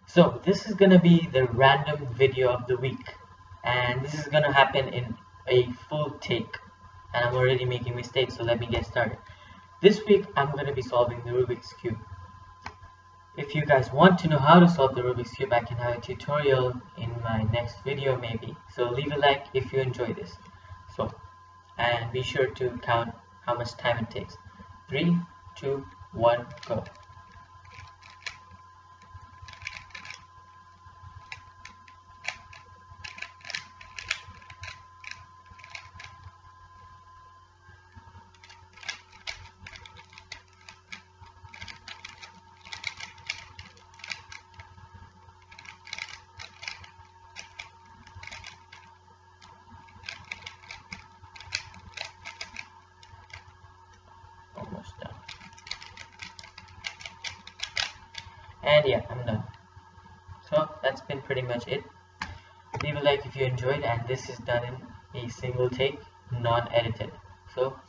So this is gonna be the random video of the week, and this is gonna happen in a full take, and I'm already making mistakes, so let me get started. This week I'm gonna be solving the Rubik's Cube. If you guys want to know how to solve the Rubik's Cube, I can have a tutorial in my next video maybe, so leave a like if you enjoy this. And be sure to count how much time it takes. 3, 2, 1, go. Almost done. And yeah, I'm done. So that's been pretty much it. Leave a like if you enjoyed, and this is done in a single take, non-edited. So